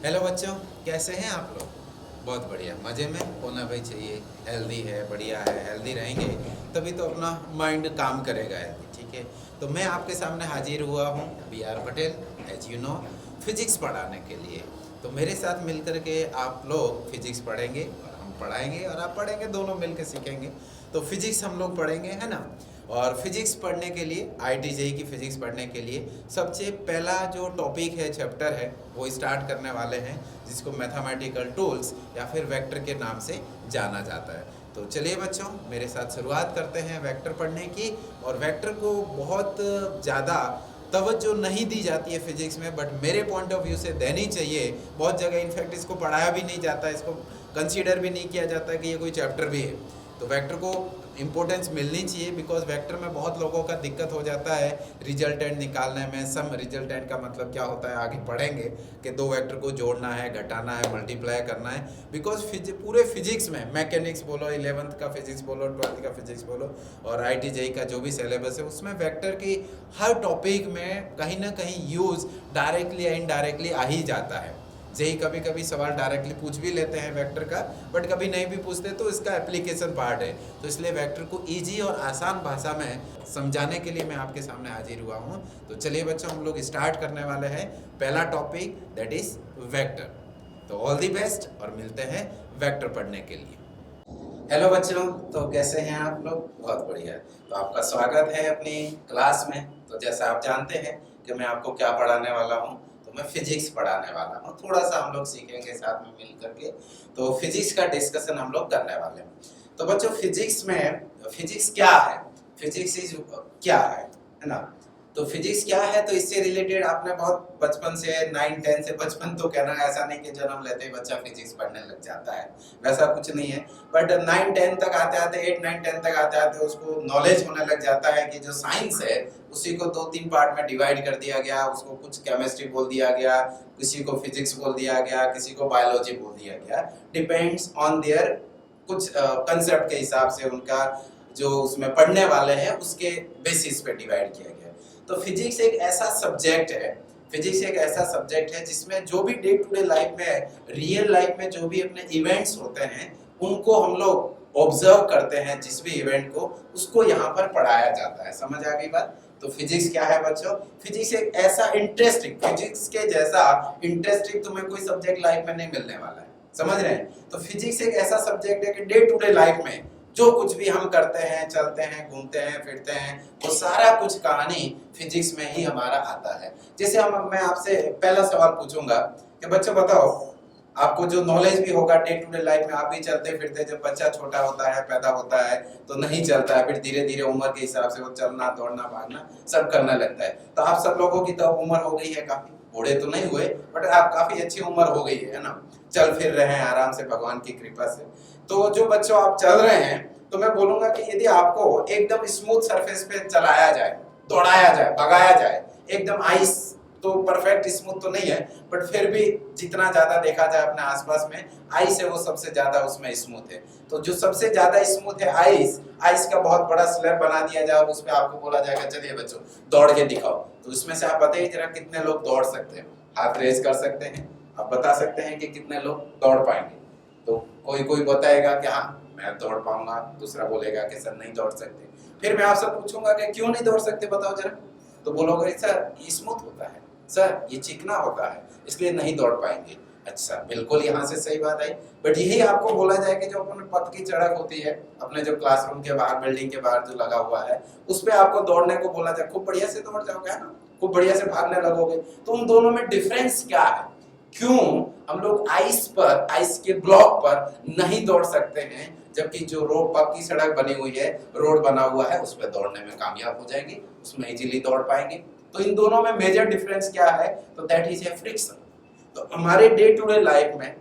Hello बच्चों, कैसे हैं आप लोग? बहुत बढ़िया, मज़े में होना भाई चाहिए। हेल्दी है, बढ़िया है। हेल्दी रहेंगे तभी तो अपना माइंड काम करेगा हेल्दी। ठीक है, तो मैं आपके सामने हाजिर हुआ हूँ B.R. Patel, as you know, physics पढ़ाने के लिए। तो मेरे साथ मिलकर के आप लोग फिजिक्स पढ़ेंगे और हम पढ़ाएंगे और आप पढ़ेंगे, दोनों मिल के सीखेंगे। तो फिजिक्स हम लोग पढ़ेंगे, है ना। और फिजिक्स पढ़ने के लिए, IIT JEE की फिजिक्स पढ़ने के लिए सबसे पहला जो टॉपिक है, चैप्टर है, वो स्टार्ट करने वाले हैं, जिसको मैथमेटिकल टूल्स या फिर वेक्टर के नाम से जाना जाता है। तो चलिए बच्चों, मेरे साथ शुरुआत करते हैं वेक्टर पढ़ने की। और वेक्टर को बहुत ज़्यादा तवज्जो नहीं दी जाती है फिजिक्स में, बट मेरे पॉइंट ऑफ व्यू से देनी चाहिए। बहुत जगह इनफैक्ट इसको पढ़ाया भी नहीं जाता, इसको कंसीडर भी नहीं किया जाता कि ये कोई चैप्टर भी है। तो वेक्टर को इम्पोर्टेंस मिलनी चाहिए, बिकॉज वेक्टर में बहुत लोगों का दिक्कत हो जाता है रिजल्टेंट निकालने में। सम रिजल्टेंट का मतलब क्या होता है आगे पढ़ेंगे कि दो वेक्टर को जोड़ना है, घटाना है, मल्टीप्लाई करना है। बिकॉज पूरे फिजिक्स में, मैकेनिक्स बोलो, 11th का फिजिक्स बोलो, 12th का फिजिक्स बोलो, और IIT JEE का जो भी सिलेबस है, उसमें वेक्टर की हर टॉपिक में कहीं ना कहीं यूज़ डायरेक्टली या इनडायरेक्टली आ ही जाता है। जेई कभी कभी सवाल डायरेक्टली पूछ भी लेते हैं वेक्टर का, बट कभी नहीं भी पूछते, तो इसका एप्लीकेशन पार्ट है। तो इसलिए वेक्टर को इजी और आसान भाषा में समझाने के लिए मैं आपके सामने हाजिर हुआ हूँ। तो चलिए बच्चों, हम लोग स्टार्ट करने वाले हैं पहला टॉपिक, दैट इज वेक्टर। तो ऑल दी बेस्ट और मिलते हैं वेक्टर पढ़ने के लिए। हेलो बच्चों, तो कैसे हैं आप लोग? बहुत बढ़िया। तो आपका स्वागत है अपनी क्लास में। तो जैसा आप जानते हैं कि मैं आपको क्या पढ़ाने वाला हूँ, तो मैं फिजिक्स पढ़ाने वाला हूँ। थोड़ा सा हम लोग सीखेंगे साथ में मिल करके। तो फिजिक्स का डिस्कशन हम लोग करने वाले हैं। तो बच्चों, फिजिक्स में फिजिक्स क्या है, फिजिक्स इज क्या है ना। तो फिजिक्स क्या है, तो इससे रिलेटेड आपने बहुत बचपन से 9-10 से, बचपन तो कहना ऐसा नहीं कि जन्म लेते ही बच्चा फिजिक्स पढ़ने लग जाता है, वैसा कुछ नहीं है। बट 9-10 तक आते आते, 8-9-10 तक आते आते उसको नॉलेज होने लग जाता है कि जो साइंस है उसी को 2-3 पार्ट में डिवाइड कर दिया गया। उसको कुछ केमिस्ट्री बोल दिया गया, किसी को फिजिक्स बोल दिया गया, किसी को बायोलॉजी बोल दिया गया। डिपेंड्स ऑन देयर कुछ कंसेप्ट के हिसाब से, उनका जो उसमें पढ़ने वाले हैं उसके बेसिस पे डिवाइड किया गया। तो फिजिक्स एक ऐसा सब्जेक्ट है, फिजिक्स एक ऐसा सब्जेक्ट है जिसमें जो भी डे टू डे लाइफ में, रियल लाइफ में जो भी अपने इवेंट्स होते हैं, उनको हम लोग ऑब्जर्व करते हैं। जिस भी इवेंट को, उसको यहाँ पर पढ़ाया जाता है। समझ आ गई बात? तो फिजिक्स क्या है बच्चों? फिजिक्स एक ऐसा इंटरेस्टिंग, फिजिक्स के जैसा इंटरेस्टिंग तुम्हें कोई सब्जेक्ट लाइफ में नहीं मिलने वाला है। समझ रहे हैं? तो फिजिक्स एक ऐसा सब्जेक्ट है कि डे टू डे लाइफ में जो कुछ भी हम करते हैं, चलते हैं, घूमते हैं, फिरते हैं, वो सारा कुछ कहानी फिजिक्स में ही हमारा आता है। जैसे मैं आपसे पहला सवाल पूछूंगा कि बच्चों बताओ, आपको जो नॉलेज भी होगा डे टू डे लाइफ में, आप भी चलते फिरते, जब बच्चा छोटा होता है, पैदा होता है, तो नहीं चलता है, फिर धीरे धीरे उम्र के हिसाब से वो चलना, दौड़ना, भागना सब करने लगता है। तो आप सब लोगों की तो उम्र हो गई है, काफी बूढ़े तो नहीं हुए, बट आप काफी अच्छी उम्र हो गई है ना, चल फिर रहे हैं आराम से भगवान की कृपा से। तो जो बच्चों आप चल रहे हैं, तो मैं बोलूंगा कि यदि आपको एकदम स्मूथ सरफेस पे चलाया जाए, दौड़ाया जाए, भगाया जाए, एकदम आइस तो परफेक्ट स्मूथ तो नहीं है, बट फिर भी जितना ज्यादा देखा जाए अपने आसपास में, आइस है वो सबसे ज्यादा उसमें स्मूथ है। तो जो सबसे ज्यादा स्मूथ है आइस, आइस का बहुत बड़ा स्लैब बना दिया जाए, उस पे आपको बोला जाएगा चलिए बच्चों दौड़ के दिखाओ। तो इसमें से आप बताइए जरा कितने लोग दौड़ सकते हैं? हाथ रेज कर सकते हैं, आप बता सकते हैं कि कितने लोग दौड़ पाएंगे? तो कोई कोई बताएगा कि हाँ मैं दौड़ पाऊंगा, दूसरा बोलेगा कि सर नहीं दौड़ सकते। फिर मैं आपसे पूछूंगा कि क्यों नहीं दौड़ सकते, बताओ जरा। तो बोलोगे सर ये स्मूथ होता है, सर ये चिकना होता है, इसलिए नहीं दौड़ पाएंगे। अच्छा, बिल्कुल यहाँ से सही बात आई। बट यही आपको बोला जाए कि जो अपने पथ की सड़क होती है, अपने जो क्लासरूम के बाहर, बिल्डिंग के बाहर जो लगा हुआ है, उस पे आपको दौड़ने को बोला जाए, खूब बढ़िया से दौड़ जाओगे, है ना, खूब बढ़िया से भागने लगोगे। तो उन दोनों में डिफरेंस क्या है? क्यों हम लोग आइस पर, आइस के ब्लॉक पर नहीं दौड़ सकते हैं, जबकि जो रोड, पक्की सड़क बनी हुई है, रोड बना हुआ है, उस पर दौड़ने में कामयाब हो जाएंगे, उसमें इजीली दौड़ पाएंगे। तो इन दोनों में मेजर डिफरेंस क्या है? तो दैट इज ए फ्रिक्शन। तो हमारे डे टू डे लाइफ में,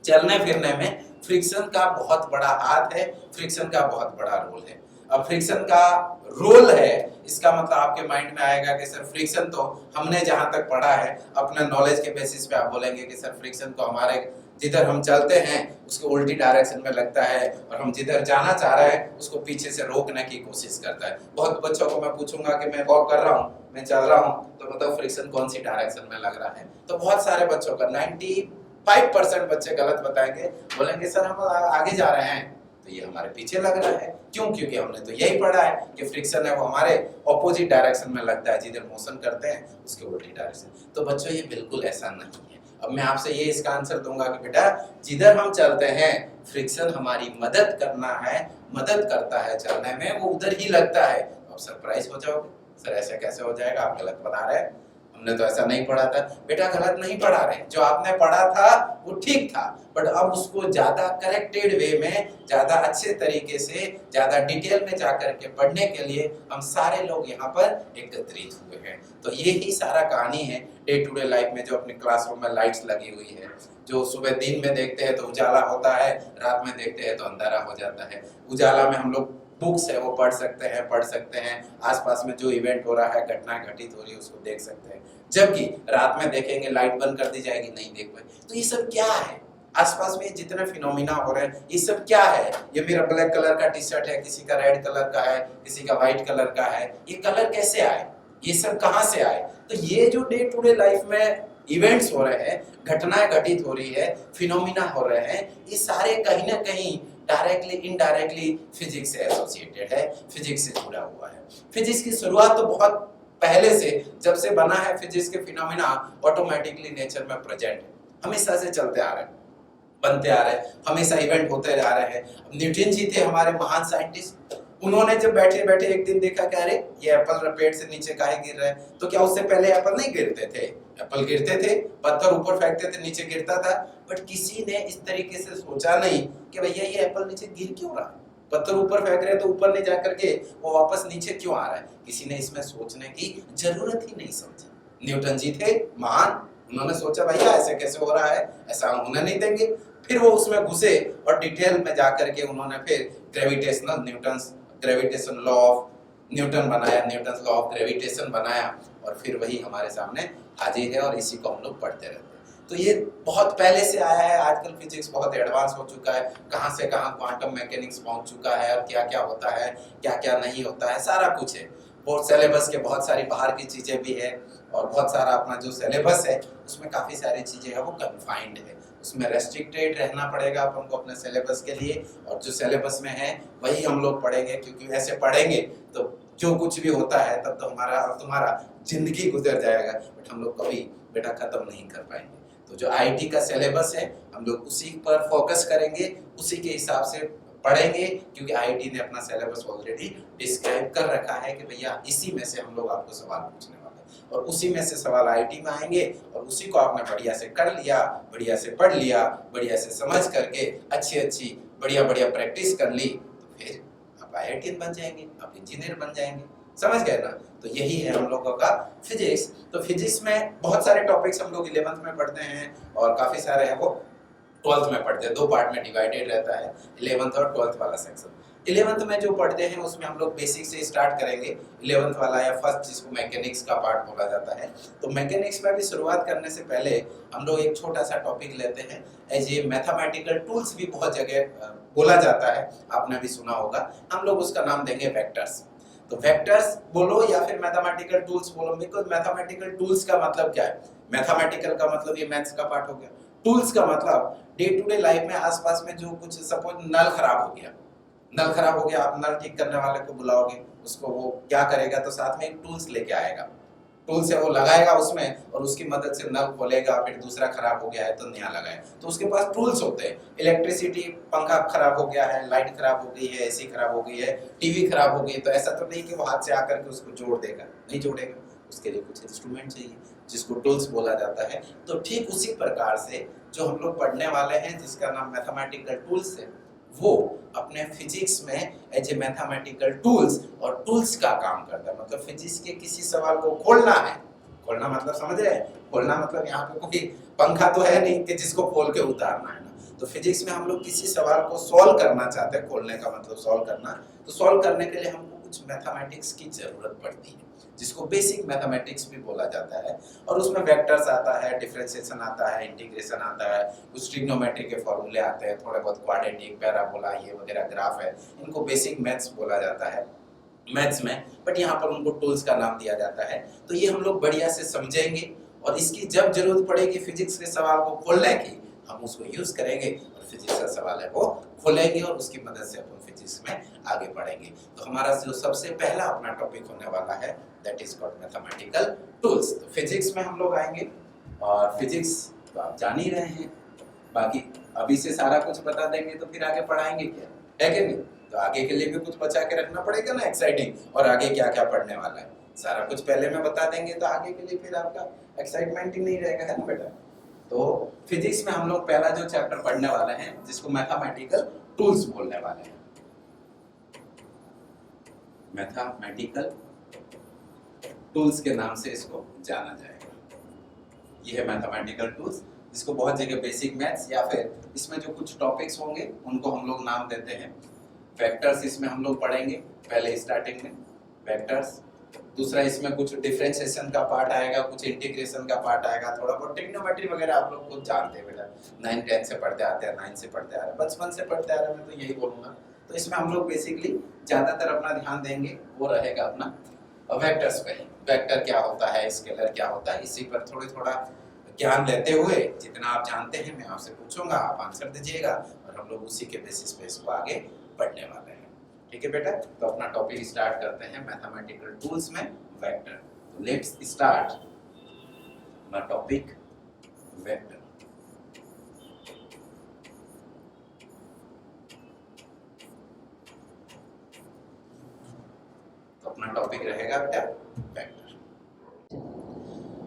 चलने फिरने में फ्रिक्शन का बहुत बड़ा हाथ है, फ्रिक्शन का बहुत बड़ा रोल है। अब फ्रिक्शन का रोल है इसका मतलब आपके माइंड में आएगा कि सर फ्रिक्शन तो हमने जहां तक पढ़ा है अपने नॉलेज के बेसिस पे आप बोलेंगे कि सर फ्रिक्शन तो हमारे जिधर हम चलते हैं उसके उल्टी डायरेक्शन में लगता है और हम जिधर जाना चाह रहे हैं उसको पीछे से रोकने की कोशिश करता है। बहुत बच्चों को मैं पूछूंगा कि मैं वॉक कर रहा हूँ, मैं चल रहा हूँ, तो बताओ फ्रिक्शन कौन सी डायरेक्शन में लग रहा है। तो बहुत सारे बच्चों का 95% बच्चे गलत बताएंगे, बोलेंगे सर हम आगे जा रहे हैं तो ये हमारे पीछे लग रहा है। क्यों? क्योंकि हमने तो यही पढ़ा है कि फ्रिक्शन है वो हमारे ऑपोजिट डायरेक्शन में लगता है, जिधर मोशन करते हैं उसके उल्टी डायरेक्शन। तो बच्चों ये बिल्कुल ऐसा नहीं है। अब मैं आपसे ये इसका आंसर दूंगा कि बेटा जिधर हम चलते हैं फ्रिक्शन हमारी मदद करना है, मदद करता है चलने में, वो उधर ही लगता है। अब सरप्राइज हो जाओगे, सर ऐसा कैसे हो जाएगा, आप गलत बता रहे हैं, हमने तो ऐसा नहीं पढ़ा था। बेटा गलत नहीं पढ़ा रहे, जो आपने पढ़ा था वो ठीक था, बट अब उसको ज्यादा करेक्टेड वे में, ज्यादा अच्छे तरीके से, ज्यादा डिटेल में जाकर के पढ़ने के लिए हम सारे लोग यहाँ पर एकत्रित हुए हैं। तो ये ही सारा कहानी है डे टू डे लाइफ में। जो अपने क्लासरूम में लाइट्स लगी हुई है, जो सुबह दिन में देखते हैं तो उजाला होता है, रात में देखते हैं तो अंधेरा हो जाता है। उजाला में हम लोग बुक्स है वो पढ़ सकते हैं, आसपास में जो इवेंट हो रहा है, घटना घटित हो रही है उसको देख सकते हैं। जबकि रात में देखेंगे लाइट बंद कर दी जाएगी, नहीं देख पाए। तो ये सब क्या है, आसपास में जितने फिनोमिना हो रहे हैं ये सब क्या है। ये मेरा ब्लैक कलर का टी शर्ट है, किसी का रेड कलर का है, किसी का व्हाइट कलर का है, ये कलर कैसे आए, ये सब कहाँ से आए। तो ये जो डे टू डे लाइफ में इवेंट्स हो रहे हैं, घटनाएं घटित हो रही है, फिनोमिना हो रहे हैं, ये सारे कहीं ना कहीं डायरेक्टली इनडायरेक्टली फिजिक्स से एसोसिएटेड है, फिजिक्स से जुड़ा हुआ है। फिजिक्स की शुरुआत तो बहुत पहले से, जब से बना है फिजिक्स के फिनोमिना ऑटोमेटिकली नेचर में प्रेजेंट है, हमेशा से चलते आ रहे हैं, बनते आ रहे हैं, हमेशा इवेंट होते जा रहे हैं। न्यूटन जी थे हमारे महान साइंटिस्ट, उन्होंने जब बैठे बैठे एक दिन देखा कि अरे ये एप्पल पेड़ से नीचे काहे गिर रहा है, तो क्या उससे पहले एप्पल नहीं गिरते थे, एप्पल गिरते थे, पत्थर ऊपर फेंकते थे नीचे गिरता था, बट किसी ने इस तरीके से सोचा नहीं कि भैया ये एप्पल नीचे गिर क्यों रहा है, पत्थर ऊपर फेंक रहे तो ऊपर नहीं जाकर के वो वापस नीचे क्यों आ रहा है। किसी ने इसमें सोचने की जरूरत ही नहीं समझी। न्यूटन जी थे महान, उन्होंने सोचा भैया ऐसे कैसे हो रहा है, ऐसा हम होने नहीं देंगे। फिर वो उसमें घुसे और डिटेल में जाकर के उन्होंने फिर ग्रेविटेशन लॉ ऑफ न्यूटन बनाया, न्यूटन लॉ ऑफ ग्रेविटेशन बनाया, और फिर वही हमारे सामने हाजिर है और इसी को हम लोग पढ़ते रहते हैं। तो ये बहुत पहले से आया है, आजकल फिजिक्स बहुत एडवांस हो चुका है, कहाँ से कहाँ क्वांटम मैकेनिक्स पहुंच चुका है, और क्या क्या होता है क्या क्या नहीं होता है, सारा कुछ है। और सिलेबस के बहुत सारी बाहर की चीजें भी है, और बहुत सारा अपना जो सिलेबस है उसमें काफी सारी चीजें है वो कन्फाइंड है, उसमें रेस्ट्रिक्टेड रहना पड़ेगा अपन को अपने सिलेबस के लिए, और जो सिलेबस में है वही हम लोग पढ़ेंगे, क्योंकि ऐसे पढ़ेंगे तो जो कुछ भी होता है तब तो हमारा और तुम्हारा जिंदगी गुजर जाएगा, बट हम लोग कभी बेटा खत्म नहीं कर पाएंगे। तो जो आईटी का सिलेबस है हम लोग उसी पर फोकस करेंगे, उसी के हिसाब से पढ़ेंगे, क्योंकि आईटी ने अपना सिलेबस ऑलरेडी डिस्क्राइब कर रखा है कि भैया इसी में से हम लोग आपको सवाल पूछने वाले हैं, और उसी में से सवाल आईटी में आएंगे, और उसी को आपने बढ़िया से कर लिया, बढ़िया से पढ़ लिया, बढ़िया से समझ करके अच्छी बढ़िया प्रैक्टिस कर ली, तो फिर आप आईआईटीएन बन जाएंगे, आप इंजीनियर बन जाएंगे। समझ गए ना। तो यही है हम लोगों का फिजिक्स। तो फिजिक्स में बहुत सारे टॉपिक्स हम लोग 11th में पढ़ते हैं, और काफी सारे हैं वो 12th में पढ़ते हैं। दो पार्ट में डिवाइडेड रहता है 11th और 12th वाला सेक्शन। 11th में जो पढ़ते हैं उसमें हम लोग बेसिक से स्टार्ट करेंगे, 11th वाला या फर्स्ट जिसको मैकेनिक्स का पार्ट बोला जाता है। तो मैकेनिक्स में भी शुरुआत करने से पहले हम लोग एक छोटा सा टॉपिक लेते हैं, एज ए मैथमेटिकल टूल्स भी बहुत जगह बोला जाता है, आपने भी सुना होगा। हम लोग उसका नाम देंगे वेक्टर्स। तो वेक्टर्स बोलो या फिर मैथमेटिकल टूल्स बोलो, बिकॉज़ मैथमेटिकल टूल्स का मतलब क्या है, मैथमेटिकल का मतलब ये मैथ्स का पार्ट हो गया, टूल्स का मतलब डे टू डे लाइफ में आसपास में जो कुछ, सपोज नल खराब हो गया, आप नल ठीक करने वाले को बुलाओगे, उसको वो क्या करेगा, तो साथ में एक टूल्स लेके आएगा, टूल से वो लगाएगा उसमें, और उसकी मदद से नल खोलेगा, फिर दूसरा खराब हो गया है तो नया लगाए। तो उसके पास टूल्स होते हैं। इलेक्ट्रिसिटी, पंखा खराब हो गया है, लाइट खराब हो गई है, एसी खराब हो गई है, टीवी खराब हो गई, तो ऐसा तो नहीं कि वो हाथ से आकर के उसको जोड़ देगा, नहीं जोड़ेगा, उसके लिए कुछ इंस्ट्रूमेंट चाहिए जिसको टूल्स बोला जाता है। तो ठीक उसी प्रकार से जो हम लोग पढ़ने वाले हैं जिसका नाम मैथमेटिकल टूल्स है, वो अपने फिजिक्स में एज ए मैथमेटिकल टूल्स और टूल्स का काम करता है। मतलब फिजिक्स के किसी सवाल को खोलना है, खोलना मतलब समझ रहे हैं, खोलना मतलब यहाँ पे कोई पंखा तो है नहीं कि जिसको खोल के उतारना है ना। तो फिजिक्स में हम लोग किसी सवाल को सॉल्व करना चाहते हैं, खोलने का मतलब सॉल्व करना, तो सॉल्व करने के लिए हमको कुछ मैथमेटिक्स की जरूरत पड़ती है, जिसको बेसिक मैथमेटिक्स भी बोला जाता है। और उसमें वेक्टर्स आता है, डिफरेंशिएशन आता है, इंटीग्रेशन आता है, कुछ ट्रिग्नोमेट्री के फॉर्मूले आते हैं, थोड़े बहुत क्वाड्रेटिक, पैराबोला, ये वगैरह ग्राफ है, इनको बेसिक मैथ्स बोला जाता है मैथ्स में, बट यहाँ पर उनको टूल्स का नाम दिया जाता है। तो ये हम लोग बढ़िया से समझेंगे और इसकी जब जरूरत पड़ेगी फिजिक्स के सवाल को खोलने की, हम उसको यूज करेंगे और फिजिक्स का सवाल है वो खोलेंगे और उसकी मदद से अपन फिजिक्स में आगे बढ़ेंगे। तो हमारा जो सबसे पहला अपना टॉपिक होने वाला है that is called mathematical tools. तो फिजिक्स में हम लोग आएंगे और फिजिक्स तो आप जान ही रहे हैं, बाकी अभी से सारा कुछ बता देंगे तो फिर आगे पढ़ाएंगे क्या, है कि नहीं? तो आगे के लिए भी कुछ बचा के रखना पड़ेगा ना एक्साइटिंग, और आगे क्या क्या पढ़ने वाला है सारा कुछ पहले में बता देंगे तो आगे के लिए फिर आपका एक्साइटमेंट ही नहीं रहेगा, है ना बेटा। तो फिजिक्स में हम लोग पहला जो चैप्टर पढ़ने वाले हैं जिसको मैथमेटिकल टूल्स बोलने वाले हैं, मैथमेटिकल टूल्स के नाम से इसको जाना जाएगा। ये है मैथमेटिकल टूल्स, जिसको बहुत जगह बेसिक मैथ्स या फिर इसमें जो कुछ टॉपिक्स होंगे उनको हम लोग नाम देते हैं वेक्टर्स। इसमें हम लोग पढ़ेंगे पहले स्टार्टिंग में वेक्टर्स, दूसरा इसमें कुछ डिफरेंशिएशन का पार्ट आएगा, कुछ इंटीग्रेशन का पार्ट आएगा, थोड़ा बहुत ट्रिग्नोमेट्री वगैरह आप लोग खुद जानते हैं बेटा, 9 10 से पढ़ते आते हैं, 9 से पढ़ते आ रहे हैं, बचपन से पढ़ते आ रहे हैं, मैं तो यही बोलूंगा। तो इसमें हम लोग बेसिकली ज्यादातर अपना ध्यान देंगे वो रहेगा अपना वेक्टर्स पे। वेक्टर क्या होता है, स्केलर क्या होता है, इसी पर थोड़ा ज्ञान लेते हुए जितना आप जानते हैं मैं आपसे पूछूंगा, आप आंसर दीजिएगा और हम लोग उसी के बेसिस पे इसको आगे बढ़ने वाले हैं। ठीक है बेटा, तो अपना टॉपिक स्टार्ट करते हैं मैथमेटिकल टूल्स में वेक्टर। तो let's start my topic vector. तो अपना टॉपिक रहेगा बेटा वेक्टर।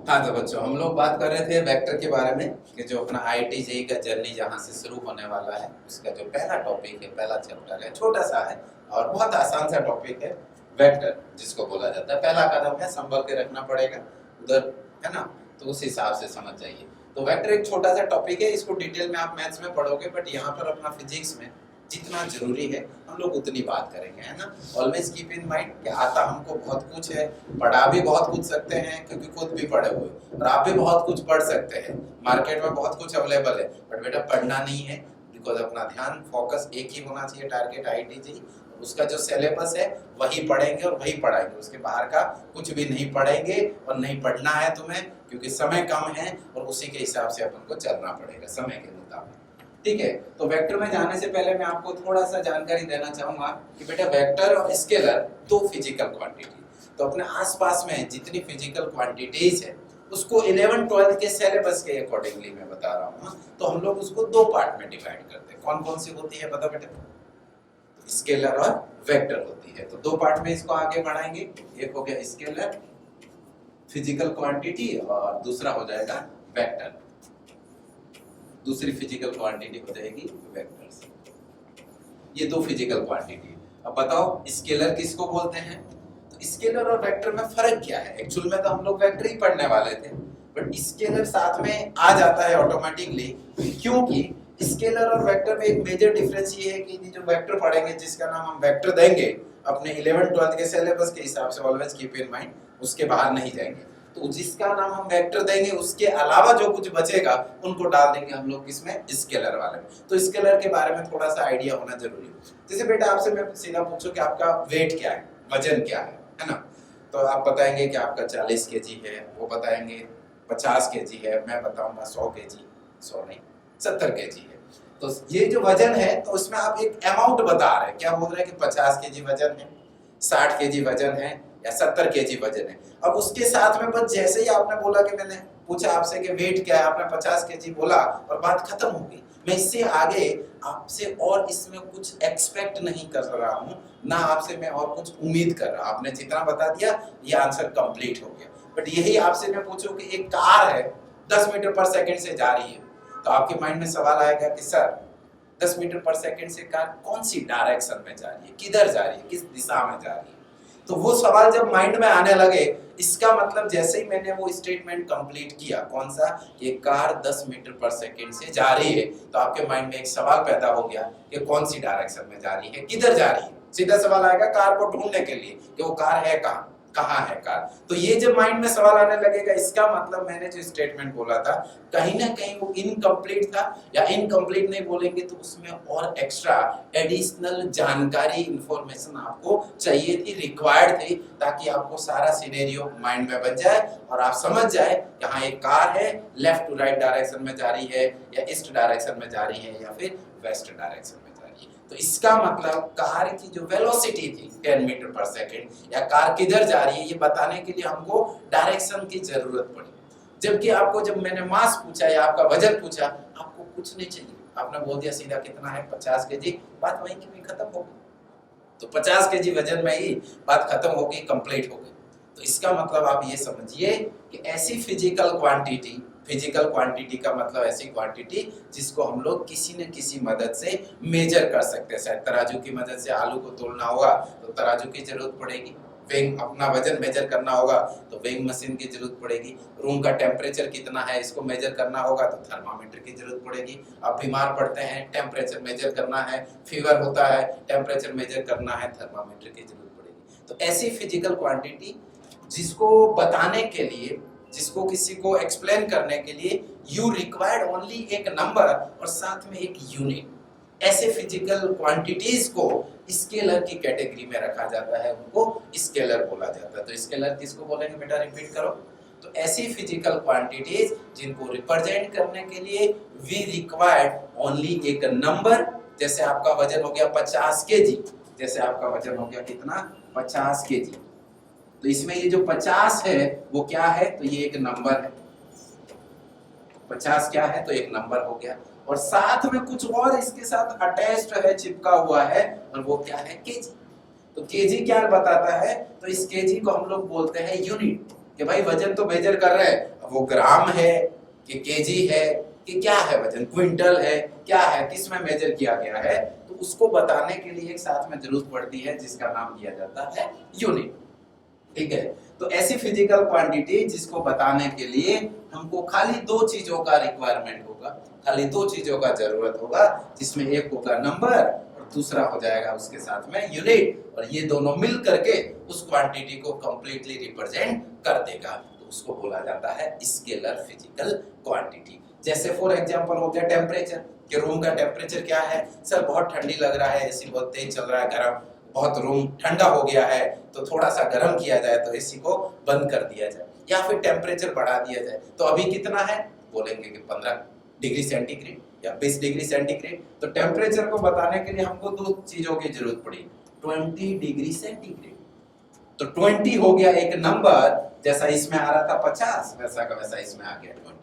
हाँ तो बच्चों, हम लोग बात कर रहे थे वेक्टर के बारे में कि जो अपना IIT JEE का जर्नी जहाँ से शुरू होने वाला है उसका जो पहला टॉपिक है, पहला चैप्टर है, छोटा सा है और बहुत आसान सा टॉपिक है वेक्टर जिसको बोला जाता है। पहला कदम है, संभल के रखना पड़ेगा उधर, है ना, तो उस हिसाब से समझ जाइए। तो वेक्टर एक छोटा सा टॉपिक है, इसको डिटेल में आप मैथ्स में पढ़ोगे, बट यहाँ पर अपना फिजिक्स में जितना जरूरी है हम लोग उतनी बात करेंगे, है ना। ऑलवेज कीप इन माइंड कि आता हमको बहुत कुछ है, पढ़ा भी बहुत कुछ सकते हैं क्योंकि खुद भी पढ़े हुए, और आप भी बहुत कुछ पढ़ सकते हैं, मार्केट में बहुत कुछ अवेलेबल है, बट बेटा पढ़ना नहीं है, बिकॉज अपना ध्यान फोकस एक ही होना चाहिए, टारगेट IIT JEE, उसका जो सिलेबस है वही पढ़ेंगे और वही पढ़ाएंगे, उसके बाहर का कुछ भी नहीं पढ़ेंगे और नहीं पढ़ना है तुम्हें, क्योंकि समय कम है और उसी के हिसाब से अपन को चलना पड़ेगा समय के मुताबिक। ठीक है, तो वेक्टर में जाने से पहले मैं आपको थोड़ा सा जानकारी देना चाहूंगा कि बेटा वेक्टर और स्केलर दो फिजिकल क्वांटिटी, तो अपने आसपास में जितनी फिजिकल क्वांटिटीज है उसको 11 12 के सिलेबस के अकॉर्डिंगली मैं बता रहा हूँ। तो हम लोग उसको दो पार्ट में डिवाइड करते हैं। कौन कौन सी होती है बता बेटा? स्केलर और वेक्टर होती है। तो दो पार्ट में इसको आगे बढ़ाएंगे, एक हो गया स्केलर फिजिकल क्वांटिटी और दूसरा हो जाएगा वेक्टर, दूसरी फिजिकल क्वांटिटी हो जाएगी वेक्टर्स। ये दो फिजिकल क्वांटिटी। अब बताओ स्केलर किसको बोलते हैं? तो स्केलर और वेक्टर में फर्क क्या है? एक्चुअल में तो हम लोग वेक्टर ही पढ़ने वाले थे, बट स्केलर साथ में आ जाता है ऑटोमेटिकली, क्योंकि स्केलर और वेक्टर में एक मेजर डिफरेंस ये है कि जो वेक्टर पढ़ेंगे जिसका नाम हम वेक्टर देंगे अपने 11 12 के सिलेबस के हिसाब से, ऑलवेज कीप इन माइंड, उसके बाहर नहीं जाएंगे। तो जिसका नाम हम वेक्टर देंगे उसके अलावा जो कुछ बचेगा उनको डाल देंगे हम लोग किसमें? स्केलर वाले में। तो स्केलर के बारे में थोड़ा सा आइडिया होना जरूरी है। जैसे बेटा आपसे मैं सीधा पूछूं कि आपका वेट क्या है, वजन क्या है ना, तो आप बताएंगे कि आपका 40 kg है, वो बताएंगे 50 kg है, मैं बताऊंगा 100 kg, 100 नहीं 70 kg है। तो ये जो वजन है तो उसमें आप एक अमाउंट बता रहे हैं, क्या बोल रहे हैं कि 50 kg वजन है, 60 kg वजन है या 70 kg वजन है। अब उसके साथ में बस जैसे ही आपने बोला कि मैंने पूछा आपसे कि वेट क्या है, आपने 50 kg बोला और बात खत्म हो गई। मैं इससे आगे आपसे और इसमें कुछ एक्सपेक्ट नहीं कर रहा हूं, ना आपसे मैं और कुछ उम्मीद कर रहा हूं। आपने जितना बता दिया ये आंसर कंप्लीट हो गया। बट यही आपसे मैं पूछूं कि एक कार है 10 मीटर पर सेकंड से जा रही है, तो आपके माइंड में सवाल आएगा कि सर 10 मीटर पर सेकंड से कार कौन सी डायरेक्शन में जा रही है, किधर जा रही है, किस दिशा में जा रही है? तो वो सवाल जब माइंड में आने लगे, इसका मतलब जैसे ही मैंने वो स्टेटमेंट कंप्लीट किया, कौन सा, ये कार 10 मीटर पर सेकंड से जा रही है, तो आपके माइंड में एक सवाल पैदा हो गया कि कौन सी डायरेक्शन में जा रही है, किधर जा रही है। सीधा सवाल आएगा कार को ढूंढने के लिए कि वो कार है कहाँ, कहाँ है कार। तो ये जब माइंड में सवाल आने लगेगा, इसका मतलब मैंने जो स्टेटमेंट बोला था कहीं ना कहीं वो इनकम्प्लीट था, या इनकम्प्लीट नहीं बोलेंगे तो उसमें और एक्स्ट्रा एडिशनल जानकारी, इंफॉर्मेशन आपको चाहिए थी, रिक्वायर्ड थी, ताकि आपको सारा सिनेरियो माइंड में बन जाए और आप समझ जाए यहाँ एक कार है, लेफ्ट टू राइट डायरेक्शन में जा रही है, या ईस्ट डायरेक्शन में जा रही है, या फिर वेस्ट डायरेक्शन में। तो इसका मतलब कार की जो वेलोसिटी थी 10 मीटर पर सेकंड, या कार किधर जा रही है ये बताने के लिए हमको डायरेक्शन की जरूरत पड़ी। जबकि आपको जब मैंने मास पूछा या आपका वजन पूछा, आपको कुछ नहीं चाहिए, आपने बोल दिया सीधा कितना है 50 केजी, बात वहीं की वहीं खत्म हो गई। तो 50 केजी वजन में ही बात खत्म हो गई, कंप्लीट हो गई। तो इसका मतलब आप ये समझिए कि ऐसी फिजिकल क्वांटिटी का मतलब ऐसी क्वांटिटी जिसको हम लोग किसी न किसी मदद से मेजर कर सकते हैं। शायद तराजू की मदद से आलू को तोलना होगा तो तराजू की जरूरत पड़ेगी, वेइंग अपना वजन मेजर करना होगा तो वेइंग मशीन की जरूरत पड़ेगी, रूम का टेम्परेचर कितना है इसको मेजर करना होगा तो थर्मामीटर की जरूरत पड़ेगी। आप बीमार पड़ते हैं, टेम्परेचर मेजर करना है, फीवर होता है, टेम्परेचर मेजर करना है, थर्मामीटर की जरूरत पड़ेगी। तो ऐसी फिजिकल क्वांटिटी जिसको बताने के लिए, जिसको किसी को एक्सप्लेन करने के लिए यू रिक्वायर्ड ओनली एक नंबर और साथ में एक यूनिट। ऐसे फिजिकल क्वांटिटीज को स्केलर की कैटेगरी में रखा जाता है, उनको स्केलर बोला जाता है। तो स्केलर किसको बोलेंगे बेटा, रिपीट करो। तो ऐसी फिजिकल क्वांटिटीज जिनको रिप्रेजेंट करने के लिए वी रिक्वायर्ड ओनली एक नंबर। जैसे आपका वजन हो गया 50 केजी, जैसे आपका वजन हो गया कितना, 50 केजी। तो इसमें ये जो 50 है वो क्या है, तो ये एक नंबर है। 50 क्या है, तो एक नंबर हो गया, और साथ में कुछ और इसके साथ अटैच्ड है, चिपका हुआ है, और वो क्या है, केजी। तो केजी क्या बताता है, तो इस केजी को हम लोग बोलते हैं यूनिट, कि भाई वजन तो मेजर कर रहे हैं, अब वो ग्राम है कि केजी है कि क्या है, वजन क्विंटल है क्या है, किस में मेजर किया गया है, तो उसको बताने के लिए एक साथ में जरूरत पड़ती है जिसका नाम दिया जाता है यूनिट। ठीक है। तो ऐसी फिजिकल क्वांटिटी जिसको बताने के लिए हमको खाली दो चीजों का रिक्वायरमेंट होगा, खाली दो चीजों का जरूरत होगा, जिसमें एक होगा नंबर और दूसरा हो जाएगा उसके साथ में यूनिट, और ये दोनों मिल करके उस क्वांटिटी को कंप्लीटली रिप्रेजेंट कर देगा। तो उसको बोला जाता है स्केलर फिजिकल क्वांटिटी। जैसे फॉर एग्जांपल हो गया टेम्परेचर, कि रूम का टेम्परेचर क्या है, सर बहुत ठंडी लग रहा है, एसी बहुत तेज चल रहा है, गर्म, बहुत रूम ठंडा हो गया है तो थोड़ा सा गर्म किया जाए, तो एसी को बंद कर दिया जाए, या फिर टेम्परेचर बढ़ा दिया जाए। तो अभी कितना है, बोलेंगे कि 15 डिग्री सेंटीग्रेड या 20 डिग्री सेंटीग्रेड। तो टेम्परेचर को बताने के लिए हमको दो चीजों की जरूरत पड़ी, 20 डिग्री सेंटीग्रेड। तो 20 हो गया एक नंबर, जैसा इसमें आ रहा था 50 वैसा का वैसा इसमें आ गया 20,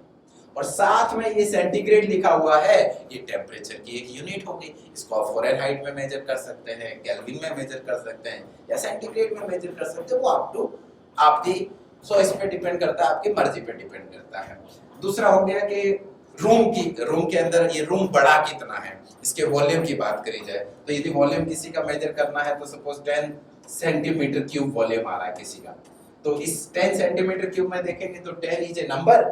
और साथ में ये सेंटीग्रेड लिखा हुआ है, ये टेम्परेचर की एक यूनिट होगी। इसको आप फ़ारेनहाइट में मेजर कर सकते हैं, केल्विन में मेजर कर सकते हैं, या सेंटीग्रेड में मेजर कर सकते हैं, वो आपकी सो इस पे डिपेंड करता है, आपकी मर्जी पे डिपेंड करता है। दूसरा हो गया कि रूम के अंदर ये रूम बड़ा कितना है, इसके वॉल्यूम की बात करी जाए, तो यदि वॉल्यूम किसी का मेजर करना है तो सपोज 10 सेंटीमीटर क्यूब वॉल्यूम आ रहा है किसी का, तो इस 10 सेंटीमीटर क्यूब में देखेंगे तो 10 इज ए नंबर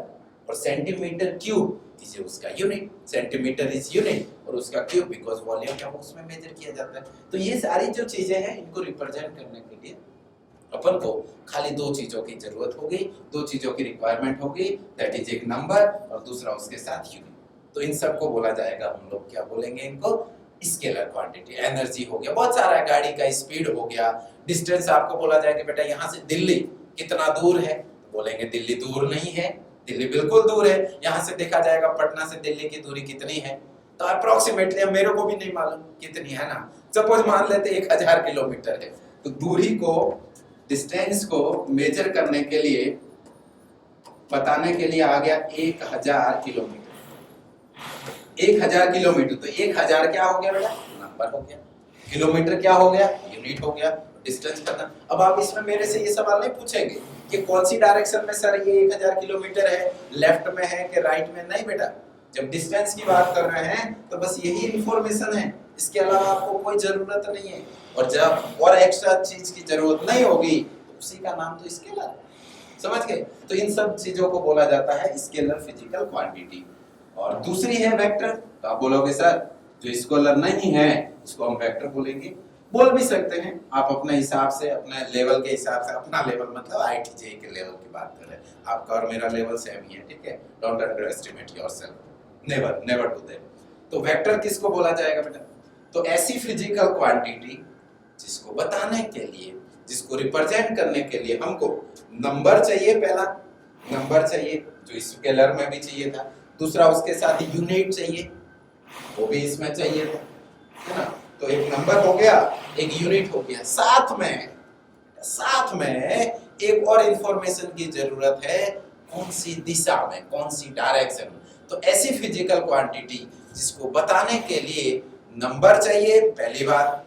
और सेंटीमीटर क्यूब इज उसका यूनिट, सेंटीमीटर इज यूनिट और उसका क्यूब बिकॉज वॉल्यूम क्या उसमें मेजर किया जाता है। तो ये सारी जो चीजें हैं इनको रिप्रेजेंट करने के लिए अपन को खाली दो चीजों की जरूरत होगी, दो चीजों की रिक्वायरमेंट होगी, दैट इज एक नंबर और दूसरा उसके साथ यूनिट। तो इन सबको बोला जाएगा, हम लोग क्या बोलेंगे इनको, स्केलर क्वांटिटी। एनर्जी हो गया, बहुत सारा है, गाड़ी का स्पीड हो गया, डिस्टेंस आपको बोला जाएगा बेटा यहाँ से दिल्ली कितना दूर है, तो बोलेंगे दिल्ली दूर नहीं है, दिल्ली बिल्कुल दूर है। यहाँ से देखा जाएगा पटना से दिल्ली की दूरी कितनी है, तो अप्रोक्सीमेटली मेरे को भी नहीं मालूम कितनी है ना, सपोज मान लेते 1000 किलोमीटर है। तो दूरी को, डिस्टेंस को मेजर करने के लिए, बताने के लिए आ गया 1000 किलोमीटर। 1000 किलोमीटर, तो 1000 क्या हो गया बेटा, नंबर हो गया, किलोमीटर क्या हो गया, यूनिट हो गया, डिस्टेंस पता। अब आप इसमें मेरे से ये सवाल नहीं पूछेंगे कि कौन सी डायरेक्शन में सर ये 1000 किलोमीटर है, लेफ्ट में है कि राइट में, नहीं बेटा। जब डिस्टेंस की बात कर रहे हैं तो बस यही इंफॉर्मेशन है, इसके अलावा आपको कोई जरूरत नहीं है। और जब और एक्स्ट्रा चीज की जरूरत नहीं होगी तो उसी का नाम तो स्केलर है, समझ गए। तो इन सब चीजों को बोला जाता है स्केलर फिजिकल क्वांटिटी। और दूसरी है वेक्टर। तो आप बोलोगे सर जो स्केलर नहीं है इसको हम वेक्टर बोलेंगे। बोल भी सकते हैं आप अपने हिसाब से, अपने लेवल के हिसाब से। अपना लेवल मतलब आईटीजे के लेवल की बात कर रहे हैं, आपका और मेरा लेवल सेम ही है, ठीक है। Don't under estimate yourself, never never do that. तो वेक्टर किसको बोला जाएगा बेटा? तो ऐसी फिजिकल क्वांटिटी जिसको बताने के लिए, जिसको रिप्रेजेंट करने के लिए हमको नंबर चाहिए, पहला नंबर चाहिए जो स्केलर में भी चाहिए था, दूसरा उसके साथ यूनिट चाहिए, वो भी इसमें चाहिए था, है ना। तो एक नंबर हो गया, एक यूनिट हो गया, साथ में एक और इंफॉर्मेशन की जरूरत है, कौन सी दिशा में, कौन सी डायरेक्शन में। तो ऐसी फिजिकल क्वांटिटी जिसको बताने के लिए नंबर चाहिए पहली बात,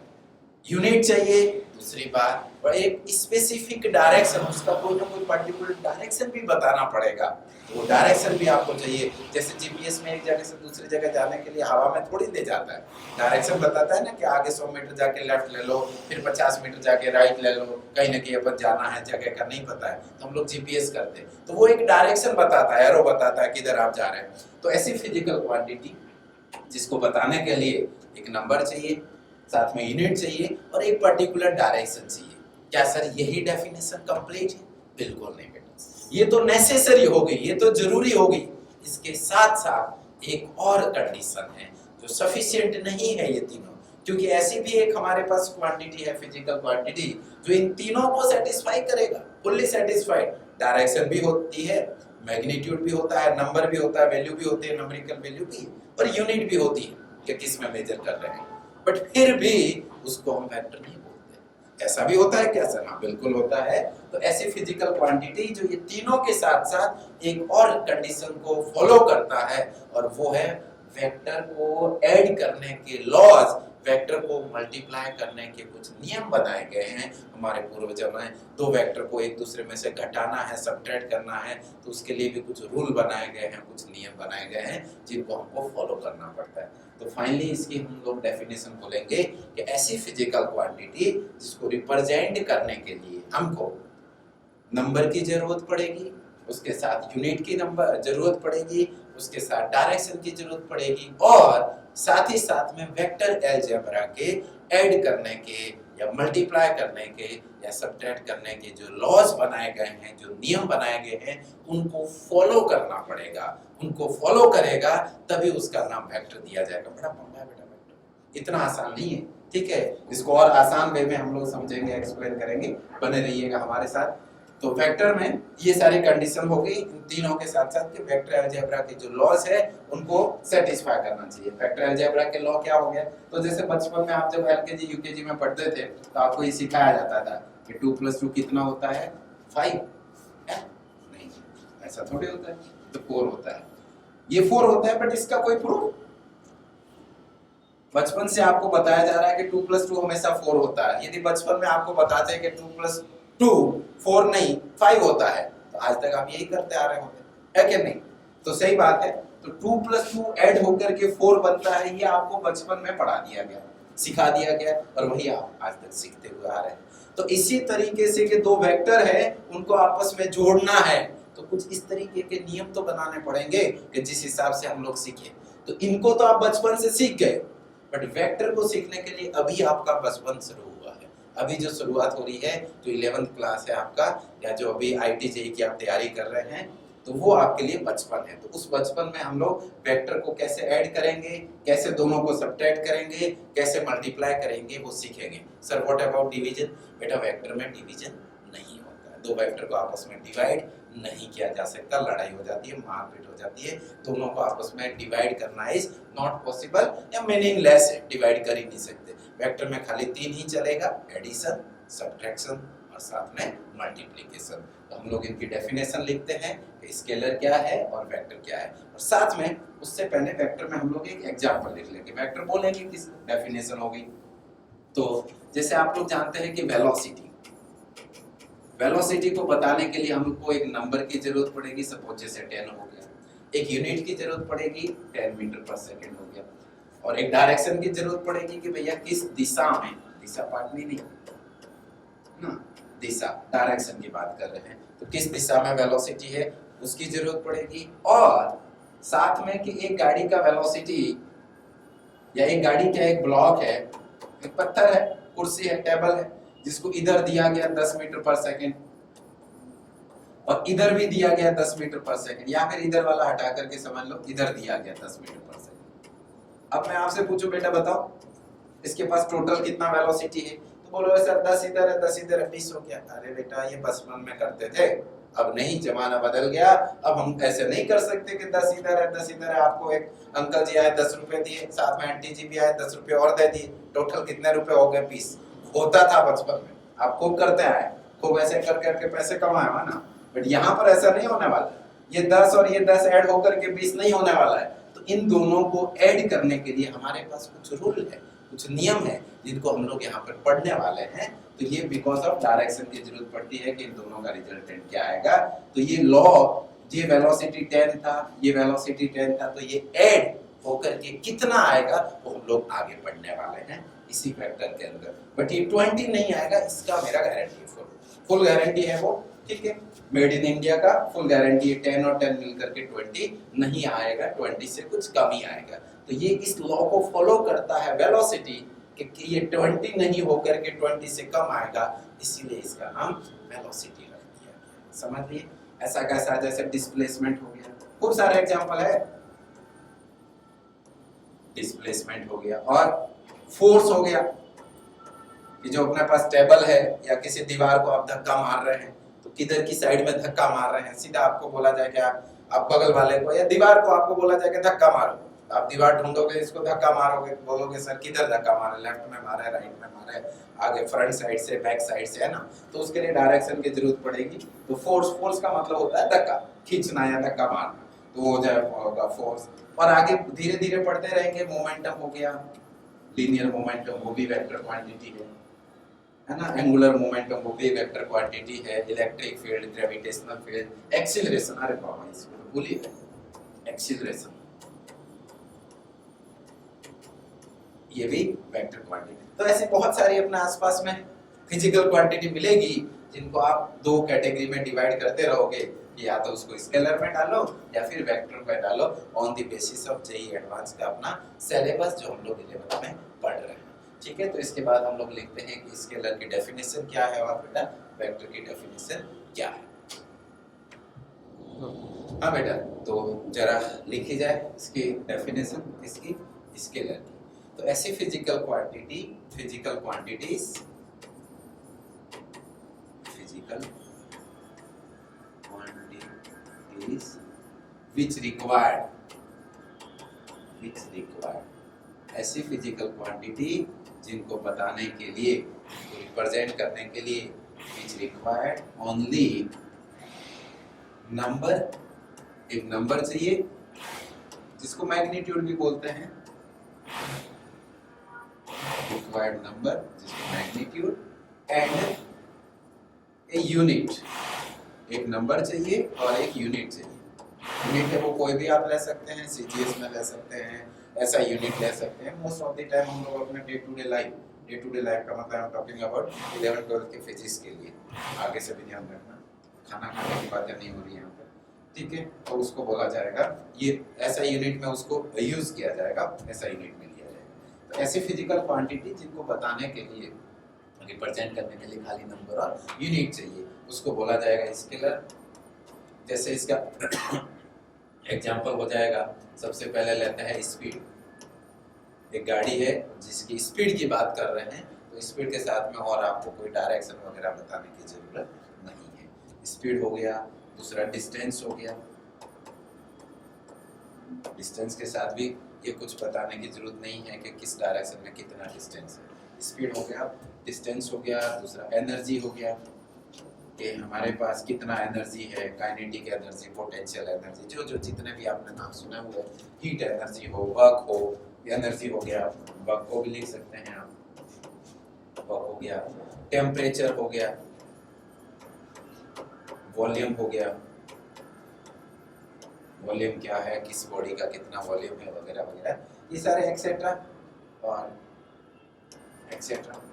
यूनिट चाहिए दूसरी बात, और एक स्पेसिफिक डायरेक्शन, उसका कोई ना कोई पर्टिकुलर डायरेक्शन भी बताना पड़ेगा। वो डायरेक्शन भी आपको चाहिए। जैसे जीपीएस में एक जगह से दूसरी जगह जाने के लिए हवा में थोड़ी ले जाता है, डायरेक्शन बताता है ना कि आगे 100 मीटर जाके लेफ्ट ले लो, फिर 50 मीटर जाके राइट ले लो, कहीं ना कहीं अपन जाना है, जगह का नहीं पता है तो हम लोग जीपीएस करते हैं, तो वो एक डायरेक्शन बताता है, एरो बताता है किधर आप जा रहे हैं। तो ऐसी फिजिकल क्वांटिटी जिसको बताने के लिए एक नंबर चाहिए, साथ में यूनिट चाहिए और एक पर्टिकुलर डायरेक्शन चाहिए। क्या सर यही डेफिनेशन कंप्लीट है? बिल्कुल नहीं बेटा, ये तो नेसेसरी हो गई, ये तो जरूरी हो गई। इसके साथ साथ एक और कंडीशन है जो सफिशिएंट नहीं है ये तीनों, क्योंकि ऐसी भी एक हमारे पास क्वांटिटी है, फिजिकल क्वांटिटी, जो इन तीनों को सेटिस्फाई करेगा, फुल्ली सेटिस्फाइड। डायरेक्शन भी होती है, मैग्नीट्यूड भी होता है, नंबर भी होता है, वैल्यू भी होती है, न्यूमेरिकल वैल्यू भी, और यूनिट भी होती है कि किस में मेजर कर रहे हैं, बट फिर भी उसको हम वेक्टर नहीं बोलते। ऐसा भी होता है क्या सर? हाँ बिल्कुल होता है। तो ऐसी फिजिकल क्वांटिटी जो ये तीनों के साथ साथ एक और कंडीशन को फॉलो करता है, और वो है वेक्टर को ऐड करने के लॉज, वेक्टर को मल्टीप्लाई करने के कुछ नियम बनाए गए हैं हमारे पूर्वजों ने। दो वेक्टर को एक दूसरे में से घटाना है, सबट्रैक्ट करना है, तो उसके लिए भी कुछ रूल बनाए गए हैं, कुछ नियम बनाए गए हैं जिनको हमको फॉलो करना पड़ता है। तो फाइनली इसकी हम लोग डेफिनेशन बोलेंगे कि ऐसी फिजिकल क्वांटिटी जिसको रिप्रेजेंट करने के लिए हमको नंबर की जरूरत पड़ेगी, उसके साथ यूनिट की नंबर जरूरत पड़ेगी, उसके साथ डायरेक्शन की जरूरत पड़ेगी, और साथ ही साथ में वेक्टर अलजेब्रा के ऐड करने के या मल्टीप्लाई करने के या सबट्रैक्ट करने के जो लॉज बनाए गए हैं, जो नियम बनाए गए हैं, उनको फॉलो करना पड़ेगा। उनको फॉलो करेगा तभी उसका नाम वेक्टर दिया जाएगा। बड़ा लंबा है बेटा वेक्टर, इतना आसान नहीं है, ठीक है। इसको और आसान वे में हम लोग समझेंगे, एक्सप्लेन करेंगे, बने रहिएगा हमारे साथ। तो वेक्टर में ये सारी कंडीशन हो गई, इन तीनों के साथ साथ कि वेक्टर अलजेब्रा के जो लॉज है उनको सेटिस्फाई करना चाहिए। वेक्टर अलजेब्रा के लॉ क्या हो गया? तो जैसे बचपन में आप जब एलकेजी यूकेजी में पढ़ते थे तो आपको ये सिखाया जाता था कि 2 + 2 कितना होता है? 5 है? नहीं, ऐसा थोड़ी होता है, तो 4 होता है। ये 4 होता है, बट इसका कोई प्रूफ बचपन से आपको बताया जा रहा है कि 2 + 2 हमेशा 4 होता है। यदि बचपन में आपको बताते हैं कि 2 + 2 4 नहीं 5 होता है, तो आज तक आप यही करते आ रहे होते, है कि नहीं? तो सही बात है। तो 2 + 2 ऐड होकर के 4 बनता है, ये आपको बचपन में पढ़ा दिया गया, सिखा दिया गया, और वही आप आज तक सीखते हुए आ रहे हैं। तो इसी तरीके से कि दो वेक्टर है उनको आपस में जोड़ना है, तो कुछ इस तरीके के नियम तो बनाने पड़ेंगे कि जिस हिसाब से हम लोग सीखे। तो इनको तो आप बचपन से सीख गए, बट वेक्टर को सीखने के लिए अभी आपका बचपन शुरू हुआ है। अभी जो शुरुआत हो रही है, जो 11th क्लास है आपका, या जो अभी आईटीजेई की आप तैयारी कर रहे हैं, तो वो आपके लिए बचपन है। तो उस बचपन में हम लोग वेक्टर को कैसे ऐड करेंगे, कैसे दोनों को सबट्रैक्ट करेंगे, कैसे मल्टीप्लाई करेंगे, वो सीखेंगे। Sir what about division? बेटा वेक्टर में डिवीजन नहीं होता है, दो वेक्टर को आपस में डिवाइड नहीं किया जा सकता, लड़ाई हो जाती है, मारपीट हो जाती है। दोनों को आपस में डिवाइड करना इज नॉट पॉसिबल, या मीनिंगलेस है, डिवाइड कर ही नहीं सकते। वेक्टर में खाली 3 ही चलेगा, एडिशन, सबट्रैक्शन और साथ में मल्टीप्लिकेशन। तो हम लोग इनकी डेफिनेशन लिखते हैं कि स्केलर क्या है और वेक्टर क्या है, और साथ में उससे पहले वेक्टर में हम लोग एक एग्जांपल लिख लेंगे। वेक्टर बोलेंगे किस, डेफिनेशन हो गई। तो जैसे आप लोग जानते हैं कि वेलोसिटी को बताने के लिए हमको एक नंबर की जरूरत पड़ेगी, सपोज जैसे 10 हो गया, एक यूनिट की जरूरत पड़ेगी 10 मीटर/सेकंड हो गया, और एक डायरेक्शन की जरूरत पड़ेगी कि भैया किस दिशा में, दिशा पार्ट में नहीं ना, दिशा डायरेक्शन की बात कर रहे हैं, तो किस दिशा में वेलोसिटी है उसकी जरूरत पड़ेगी। और साथ में कि एक गाड़ी का वेलोसिटी, या एक गाड़ी का एक ब्लॉक है, एक पत्थर है, कुर्सी है, टेबल है, जिसको इधर दिया गया 10 मीटर पर सेकंड और इधर भी दिया गया 10 मीटर पर सेकंड, या फिर इधर वाला हटा करके समझ लो इधर दिया गया 10 मीटर पर सेकंड। अब मैं आपसे पूछूं बेटा बताओ इसके पास टोटल कितना वेलोसिटी है, तो बोलो सर 10 इधर है 10 इधर है 20 हो गया। अरे बेटा ये बचपन में करते थे, अब नहीं, जमाना बदल गया, अब हम ऐसे नहीं कर सकते कि 10 इधर है 10 इधर है। आपको एक अंकल जी आए 10 रुपए दिए, साथ में आंटी जी भी आए 10 रुपए और दे दिए, टोटल कितने रुपए हो गए 20। होता था बचपन में, आप खूब करते आए, खूब ऐसे कर करके पैसे कमाए हो ना, बट यहाँ पर ऐसा नहीं होने वाला। ये 10 और ये 10 ऐड होकर के 20 नहीं होने वाला है। तो इन दोनों को ऐड करने के लिए हमारे पास कुछ रूल है, कुछ नियम है, जिनको हम लोग यहाँ पर पढ़ने वाले हैं। तो ये बिकॉज ऑफ डायरेक्शन की जरूरत पड़ती है कि इन दोनों का रिजल्टेंट क्या आएगा। तो ये लॉ, ये वेलोसिटी 10 था, ये वेलोसिटी 10 था, तो ये ऐड होकर के कितना आएगा वो हम लोग आगे पढ़ने वाले हैं इसी फैक्टर के अंदर। बट ये 20 नहीं आएगा, इसका मेरा गारंटी है, फुल गारंटी है वो, ठीक है। मेड इन इंडिया का फुल गारंटी है, 10 और 10 मिलकर के 20 नहीं आएगा, 20 से कुछ कम ही आएगा। तो ये इस लॉ को फॉलो करता है वेलोसिटी कि ये 20 नहीं होकर के 20 से कम आएगा, इसीलिए इसका नाम वेलोसिटी रख दिया गया। समझ लिए? ऐसा कैसा, जैसे डिस्प्लेसमेंट हो गया, खूब सारे एग्जांपल है, डिस्प्लेसमेंट हो गया, और फोर्स हो गया कि जो अपने पास टेबल है या किसी दीवार को आप धक्का मार रहे हैं, तो किधर की साइड में धक्का मार रहे हैं, सीधा आपको बोला जाए कि आप बगल वाले को या दीवार को आपको बोला जाए कि धक्का मारो, आप दीवार ढूंढोगे, इसको धक्का मारोगे, बोलोगे सर किधर धक्का मारे, लेफ्ट में मारे, राइट में मारे, आगे फ्रंट साइड से, बैक साइड से, है ना। तो उसके लिए डायरेक्शन की जरूरत पड़ेगी। तो फोर्स का मतलब होता है धक्का खींचना या धक्का मारना, तो हो जाएगा फोर्स। और आगे धीरे धीरे पढ़ते रहेंगे, मोमेंटम हो गया, लीनियर मोमेंटम वो भी वेक्टर क्वांटिटी है ना, एंगुलर मोमेंटम वो भी वेक्टर क्वांटिटी है, electric field, gravitational field, acceleration, अरे बाबा इसको भूलिए, एक्सीलरेशन ये भी वेक्टर क्वांटिटी। तो ऐसे बहुत सारी अपने आसपास में फिजिकल क्वांटिटी मिलेगी, जिनको आप दो कैटेगरी में डिवाइड करते रहोगे, या तो उसको स्केलर में डालो या फिर वेक्टर में डालो, on the basis of JEE advance का अपना सिलेबस जो हम लोग 11th में पढ़ रहे हैं। ठीक है, तो इसके बाद हम लोग लिखते हैं कि स्केलर की डेफिनेशन क्या है और बेटा वेक्टर की डेफिनेशन क्या है। हाँ बेटा, तो जरा लिखी जाए इसकी डेफिनेशन, इसकी स्केलर की। तो ऐसी फिजिकल क्वांटिटीज which required, ऐसी फिजिकल क्वांटिटी जिनको बताने के लिए, रिप्रेजेंट करने के लिए, which required only नंबर, एक नंबर चाहिए जिसको मैग्नीट्यूड भी बोलते हैं, required नंबर जिसको मैग्नीट्यूड, एंड ए यूनिट, एक नंबर चाहिए और एक यूनिट चाहिए। यूनिट है वो कोई भी आप ले सकते हैं, सीजीएस में ले सकते हैं, ऐसा यूनिट ले सकते हैं। मोस्ट ऑफ द टाइम हम लोग अपने डे टू डे लाइफ का मतलब I am talking about 11th 12th के फिजिक्स के लिए, आगे से भी ध्यान रखना, खाना खाने की बातें नहीं हो रही यहाँ पर, ठीक है। तो उसको बोला जाएगा, ये ऐसा यूनिट में उसको यूज किया जाएगा, ऐसा यूनिट में लिया जाएगा। तो ऐसी फिजिकल क्वांटिटी जिनको बताने के लिए, रिप्रेजेंट करने के लिए खाली नंबर और यूनिट चाहिए, उसको बोला जाएगा स्केलर। जैसे इसका एग्जांपल हो जाएगा, सबसे पहले लेते हैं स्पीड। एक गाड़ी है जिसकी स्पीड की बात कर रहे हैं, तो स्पीड के साथ में और आपको कोई डायरेक्शन वगैरह बताने की जरूरत नहीं है। स्पीड हो गया, दूसरा डिस्टेंस हो गया, डिस्टेंस के साथ भी ये कुछ बताने की जरूरत नहीं है कि किस डायरेक्शन में कितना डिस्टेंस है। स्पीड हो गया, डिस्टेंस हो गया, दूसरा एनर्जी हो गया कि हमारे पास कितना एनर्जी है, काइनेटिक एनर्जी, पोटेंशियल एनर्जी, जो जितने भी आपने नाम सुना हुआ है, हीट एनर्जी हो, वर्क हो, एनर्जी हो गया, वर्क को भी लिख सकते हैं आप, वर्क हो गया, टेम्परेचर हो गया, वॉल्यूम हो गया, वॉल्यूम क्या है, किस बॉडी का कितना वॉल्यूम है वगैरह वगैरह, ये सारे एक्सेट्रा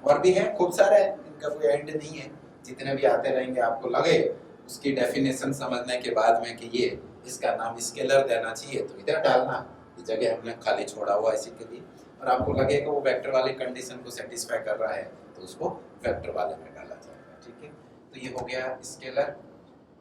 और भी है, खूब सारे हैं, इनका कोई एंड नहीं है, जितने भी आते रहेंगे। आपको लगे उसकी डेफिनेशन समझने के बाद में कि ये इसका नाम स्केलर देना चाहिए तो इधर डालना, ये जगह हमने खाली छोड़ा हुआ है इसी के लिए, और आपको लगेगा वो वेक्टर वाली कंडीशन को सेटिस्फाई कर रहा है तो उसको वेक्टर वाले में डाला जाएगा। ठीक है, तो ये हो गया स्केलर।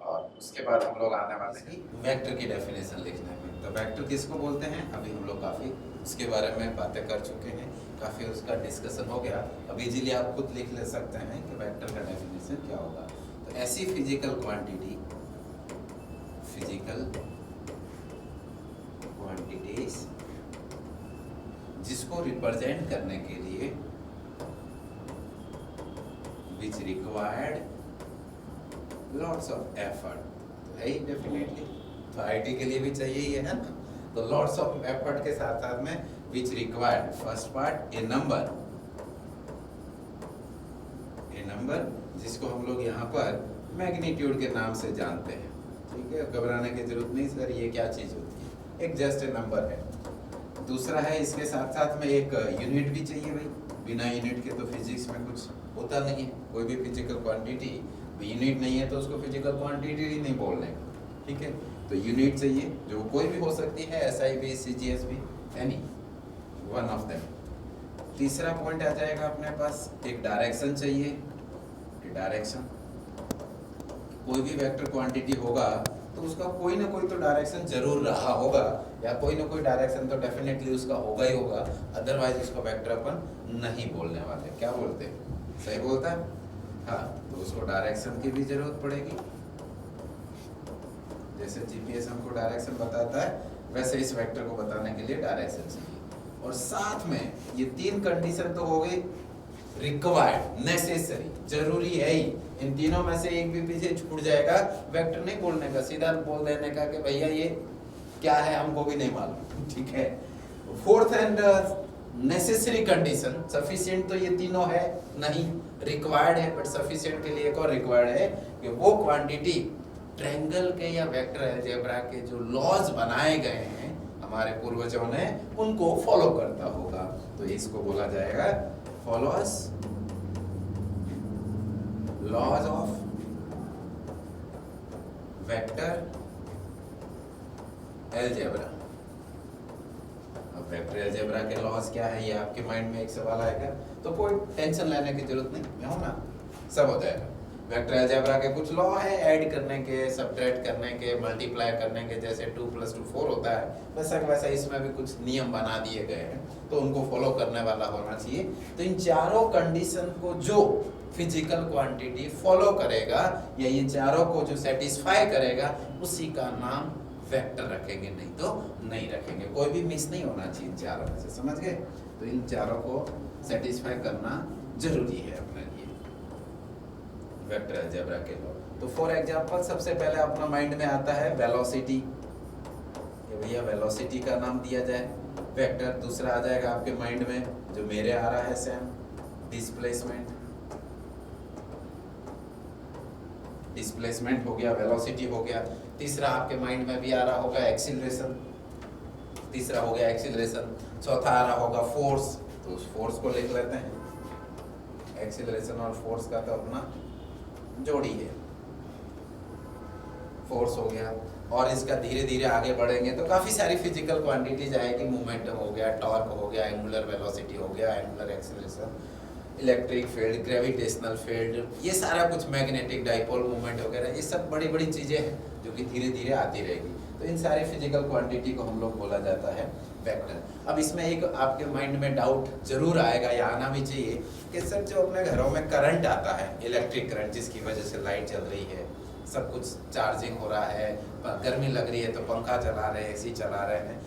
और उसके बाद हम लोग आने वाले हैं वेक्टर की डेफिनेशन लिखने में। तो वेक्टर किसको बोलते हैं, अभी हम लोग काफ़ी उसके बारे में बातें कर चुके हैं, काफ़ी उसका डिस्कशन हो गया। अब इजीली आप खुद लिख ले सकते हैं कि वेक्टर का डेफिनेशन क्या होगा। तो ऐसी फिजिकल क्वांटिटी, फिजिकल क्वांटिटीज जिसको रिप्रेजेंट करने के लिए which required lots of effort, तो है ही डेफिनेटली, तो आईटी के लिए भी चाहिए ही है ना। तो लॉट्स ऑफ एफर्ट के साथ साथ में which required, first part A number, A number जिसको हम लोग यहाँ पर मैग्नीट्यूड के नाम से जानते हैं। ठीक है, घबराने की जरूरत नहीं सर, ये क्या चीज होती है, एक जस्ट ए नंबर है। दूसरा है इसके साथ साथ में एक यूनिट भी चाहिए भाई, बिना यूनिट के तो फिजिक्स में कुछ होता नहीं है। कोई भी फिजिकल क्वांटिटी यूनिट नहीं है तो उसको फिजिकल क्वांटिटी ही नहीं बोलने का। ठीक है, तो यूनिट चाहिए जो कोई भी हो सकती है, SI भी, CGS भी, एनी वन ऑफ देम। तीसरा पॉइंट आ जाएगा अपने पास, एक डायरेक्शन चाहिए, डायरेक्शन। कोई भी वेक्टर क्वांटिटी होगा तो उसका कोई ना कोई तो डायरेक्शन जरूर रहा होगा, या कोई ना कोई डायरेक्शन तो डेफिनेटली उसका होगा ही होगा, अदरवाइज उसका वेक्टर अपन नहीं बोलने वाले। क्या बोलते हैं, सही बोलता है हाँ, तो उसको डायरेक्शन की भी जरूरत पड़ेगी। जैसे GPS हमको डायरेक्शन बताता है, वैसे इस वेक्टर को बताने के लिए डायरेक्शन चाहिए। और साथ में ये तीन कंडीशन तो हो गई रिक्वायर्ड, नेसेसरी, जरूरी है ही। इन तीनों में से एक भी पीछे छूट जाएगा, वेक्टर नहीं बोलने का, सीधा बोल देने का कि भैया ये क्या है हमको भी नहीं मालूम। ठीक है, fourth and necessary condition, sufficient तो ये तीनों है नहीं, रिक्वायर्ड है, बट सफिशिएंट के लिए एक और रिक्वायर्ड है कि वो क्वांटिटी ट्रायंगल के या वेक्टर अलजेब्रा के जो लॉज बनाए गए हैं हमारे पूर्वजों ने, उनको फॉलो करता होगा। तो इसको बोला जाएगा followers laws of vector algebra. अब वेक्टर अलजेब्रा के लॉज क्या है, ये आपके माइंड में एक सवाल आएगा, तो कोई टेंशन लेने की जरूरत नहीं, मैं हूं ना, सब हो जाएगा। वेक्टर अलजेब्रा के कुछ लॉ है, ऐड करने के, सब्ट्रैक्ट करने के, मल्टीप्लाई करने के, जैसे 2 + 2 4 होता है, वैसा इसमें भी कुछ नियम बना दिए गए हैं, तो उनको फॉलो करने वाला होना चाहिए। तो इन चारों कंडीशन को जो फिजिकल क्वांटिटी फॉलो करेगा, या ये चारों को जो सेटिस्फाई करेगा, उसी का नाम वेक्टर रखेंगे, नहीं तो नहीं रखेंगे। कोई भी मिस नहीं होना चाहिए इन चारों में से, समझ गए। तो इन चारों को सेटिस्फाई करना जरूरी है अपने लिए, वेक्टर अलजेब्रा के लॉ। तो फॉर एग्जांपल सबसे पहले अपना माइंड में आता है वेलोसिटी, ये भैया वेलोसिटी का नाम दिया जाए वेक्टर। दूसरा आ जाएगा आपके माइंड में, जो मेरे आ रहा है सेम, डिस्प्लेसमेंट। डिस्प्लेसमेंट हो गया, वेलोसिटी हो गया। तीसरा आपके माइंड में भी आ रहा होगा एक्सीलरेशन, तीसरा हो गया एक्सीलरेशन। चौथा आ रहा होगा फोर्स, तो उस फोर्स को लिख लेते हैं। एक्सीलरेशन और फोर्स का तो अपना जोड़ी है, फोर्स हो गया। और इसका धीरे धीरे आगे बढ़ेंगे तो काफी सारी फिजिकल क्वांटिटीज आएगी, मोमेंटम हो गया, टॉर्क हो गया, एंगुलर वेलोसिटी हो गया, angular acceleration, electric field, gravitational field, ये सारा कुछ, मैग्नेटिक डाइपोल मूवमेंट वगैरह, ये सब बड़ी बड़ी चीजें हैं जो कि धीरे धीरे आती रहेगी। तो इन सारे फिजिकल क्वांटिटी को हम लोग बोला जाता है वेक्टर। अब इसमें एक आपके माइंड में डाउट जरूर आएगा, या आना भी चाहिए, कि सर जो अपने घरों में करंट आता है, इलेक्ट्रिक करंट, जिसकी वजह से लाइट चल रही है, सब कुछ चार्जिंग हो रहा है, गर्मी लग रही है तो पंखा चला रहे हैं, AC चला रहे हैं,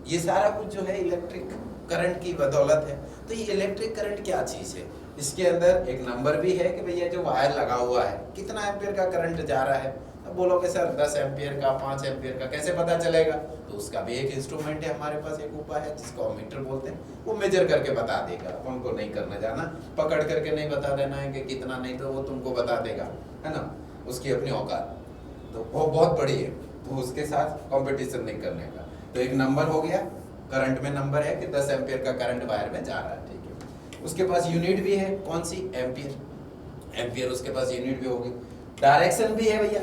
ये सारा कुछ जो है इलेक्ट्रिक करंट की बदौलत है। तो ये इलेक्ट्रिक करंट क्या चीज़ है, इसके अंदर एक नंबर भी है कि भैया जो वायर लगा हुआ है कितना एम्पियर का करंट जा रहा है। अब बोलोगे सर 10 एम्पियर का, 5 एम्पियर का, कैसे पता चलेगा? तो उसका भी एक इंस्ट्रूमेंट है हमारे पास, एक उपाय है जिसको मीटर बोलते हैं, वो मेजर करके बता देगा। अपन को नहीं करना जाना, पकड़ करके नहीं बता देना है कि कितना, नहीं तो वो तुमको बता देगा, है ना, उसकी अपनी औकात, तो वो बहुत बड़ी है, तो उसके साथ कंपटीशन नहीं करने का। तो एक नंबर हो गया, करंट में नंबर है कि 10 एम्पियर का करंट वायर में जा रहा है, ठीक है। उसके पास यूनिट भी है, कौन सी? एम्पियर। एम्पियर उसके पास यूनिट भी होगी। डायरेक्शन भी है भैया,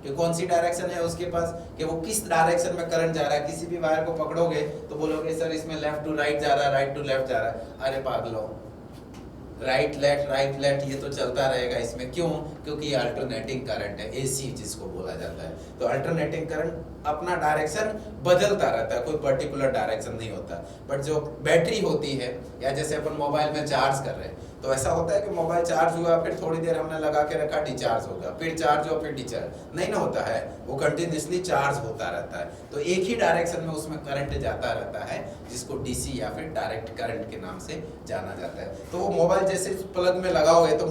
कि कौन सी डायरेक्शन है उसके पास, कि वो किस डायरेक्शन में करंट जा रहा है। किसी भी वायर को पकड़ोगे तो बोलोगे सर इसमें लेफ्ट टू राइट जा रहा है, राइट टू लेफ्ट जा रहा है। अरे पागलो, राइट लेफ्ट ये तो चलता रहेगा इसमें। क्यों? क्योंकि ये अल्टरनेटिंग करंट है, एसी जिसको बोला जाता है। तो अल्टरनेटिंग करंट अपना डायरेक्शन बदलता रहता है, कोई पर्टिकुलर डायरेक्शन नहीं होता। बट जो बैटरी होती है, या जैसे अपन मोबाइल में चार्ज कर रहे हैं, तो ऐसा होता है कि मोबाइल चार्ज हुआ, फिर थोड़ी देर हमने लगा के रखा, डिचार्ज हो गया, फिर चार्ज हुआ, फिर डिचार्ज नहीं ना होता है, वो कंटिन्यूसली चार्ज होता रहता है। तो एक ही डायरेक्शन में उसमें करंट जाता रहता है, जिसको डीसी या फिर डायरेक्ट करंट के नाम से जाना जाता है। तो वो मोबाइल जैसे प्लग में लगाओगे तो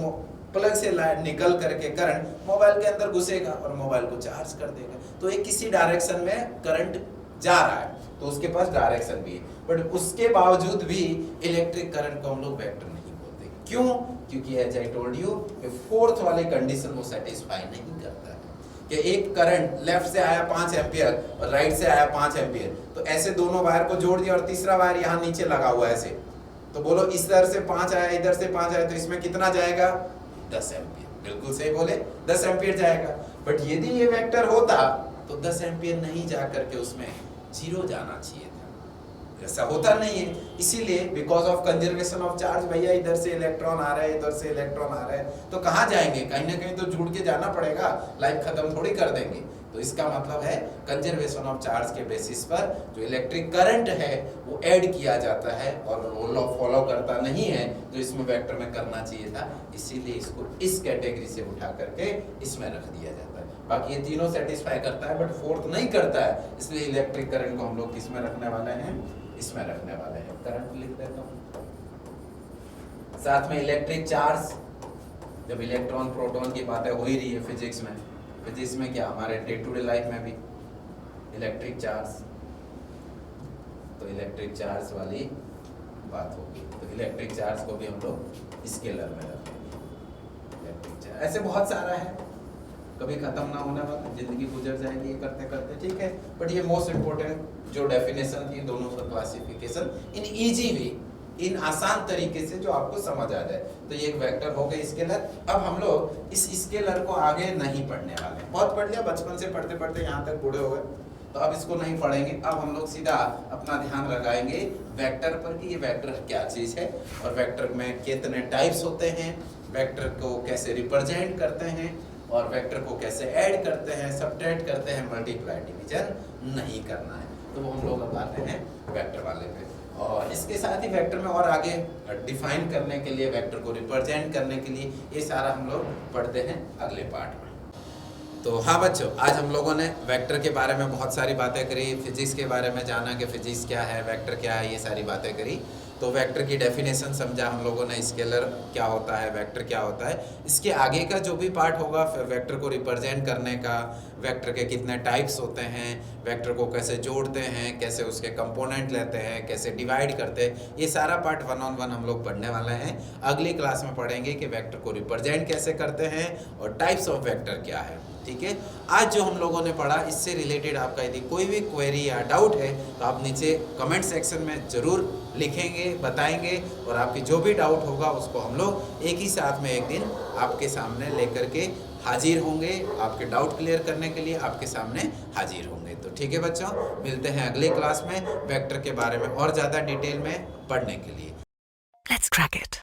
प्लग से निकल करके करंट मोबाइल के अंदर घुसेगा और मोबाइल को चार्ज कर देगा। तो एक किसी डायरेक्शन में करंट जा रहा है, तो उसके पास डायरेक्शन भी है। बट उसके बावजूद भी इलेक्ट्रिक करंट को हम लोग वेक्टर नहीं बोलते। क्यों? क्योंकि as I told you, fourth वाली कंडीशन वो सेटिस्फाई नहीं करता है कि एक करंट लेफ्ट से आया 5 एम्पियर और राइट से आया 5 एम्पियर, तो ऐसे दोनों वायर को जोड़ दिया और तीसरा वायर यहाँ नीचे लगा हुआ है ऐसे, तो बोलो इस इधर से 5 आया, इधर से 5 आया, तो इसमें कितना जाएगा? 10 एम्पियर। बिल्कुल सही बोले, 10 एम्पियर जाएगा। बट यदि ये वेक्टर होता तो 10 एम्पियर नहीं जा करके उसमें 0 जाना चाहिए था। ऐसा होता नहीं है, इसीलिए because of conservation of charge, भैया इधर से इलेक्ट्रॉन आ रहा है, इधर से इलेक्ट्रॉन आ रहा है, तो कहाँ जाएंगे? कहीं ना कहीं तो जुड़ के जाना पड़ेगा, लाइफ खत्म थोड़ी कर देंगे। तो इसका मतलब है कंजर्वेशन ऑफ चार्ज के बेसिस पर जो इलेक्ट्रिक करंट है वो ऐड किया जाता है और वो लॉ फॉलो करता नहीं है जो इसमें वेक्टर में करना चाहिए था। इसीलिए इसको इस कैटेगरी से उठा करके इसमें रख दिया जाता है। बाकी ये तीनों सेटिस्फाई करता है बट फोर्थ नहीं करता है, इसलिए इलेक्ट्रिक करंट को हम लोग किस में रखने वाले हैं? इसमें रखने वाले हैं। करंट लिख देता हूँ, साथ में इलेक्ट्रिक चार्ज। जब इलेक्ट्रॉन प्रोटॉन की बातें हो ही रही है फिजिक्स में, फिजिक्स में क्या हमारे डे टू डे लाइफ में भी इलेक्ट्रिक चार्ज, तो इलेक्ट्रिक चार्ज वाली बात होगी। तो इलेक्ट्रिक चार्ज को भी हम लोग स्केलर में रखेंगे। इलेक्ट्रिक चार्ज ऐसे बहुत सारा है, कभी खत्म ना होने वाला, जिंदगी गुजर जाएगी ये करते करते, ठीक है। बट ये मोस्ट इंपोर्टेंट जो डेफिनेशन थी दोनों का क्लासिफिकेशन इन इजी वे, इन आसान तरीके से जो आपको समझ आ जाए। तो ये एक वेक्टर हो गई स्केलर। अब हम लोग इस स्केलर को आगे नहीं पढ़ने वाले, बहुत पढ़ लिया बचपन से पढ़ते पढ़ते यहाँ तक बूढ़े हो गए, तो अब इसको नहीं पढ़ेंगे। अब हम लोग सीधा अपना ध्यान लगाएंगे वेक्टर पर कि ये वेक्टर क्या चीज़ है और वेक्टर में कितने टाइप्स होते हैं, वेक्टर को कैसे रिप्रेजेंट करते हैं और वेक्टर को कैसे ऐड करते हैं, सबट्रैक्ट करते हैं, मल्टीप्लाई डिवीजन नहीं करना है। तो वो हम लोग अब आते हैं वेक्टर वाले पे। और इसके साथ ही वेक्टर में और आगे डिफाइन करने के लिए, वेक्टर को रिप्रेजेंट करने के लिए, ये सारा हम लोग पढ़ते हैं अगले पार्ट में। तो हाँ बच्चों, आज हम लोगों ने वेक्टर के बारे में बहुत सारी बातें करी, फिजिक्स के बारे में जाना कि फिजिक्स क्या है, वेक्टर क्या है, ये सारी बातें करी। तो वेक्टर की डेफिनेशन समझा हम लोगों ने, स्केलर क्या होता है, वेक्टर क्या होता है। इसके आगे का जो भी पार्ट होगा वेक्टर को रिप्रेजेंट करने का, वेक्टर के कितने टाइप्स होते हैं, वेक्टर को कैसे जोड़ते हैं, कैसे उसके कंपोनेंट लेते हैं, कैसे डिवाइड करते हैं, ये सारा पार्ट 1 on 1 हम लोग पढ़ने वाले हैं। अगली क्लास में पढ़ेंगे कि वेक्टर को रिप्रेजेंट कैसे करते हैं और टाइप्स ऑफ वेक्टर क्या है, ठीक है। आज जो हम लोगों ने पढ़ा इससे रिलेटेड आपका यदि कोई भी क्वेरी या डाउट है तो आप नीचे कमेंट सेक्शन में ज़रूर लिखेंगे, बताएंगे, और आपकी जो भी डाउट होगा उसको हम लोग एक ही साथ में एक दिन आपके सामने लेकर के हाजिर होंगे, आपके डाउट क्लियर करने के लिए आपके सामने हाजिर होंगे। तो ठीक है बच्चों, मिलते हैं अगले क्लास में वेक्टर के बारे में और ज़्यादा डिटेल में पढ़ने के लिए। Let's crack it.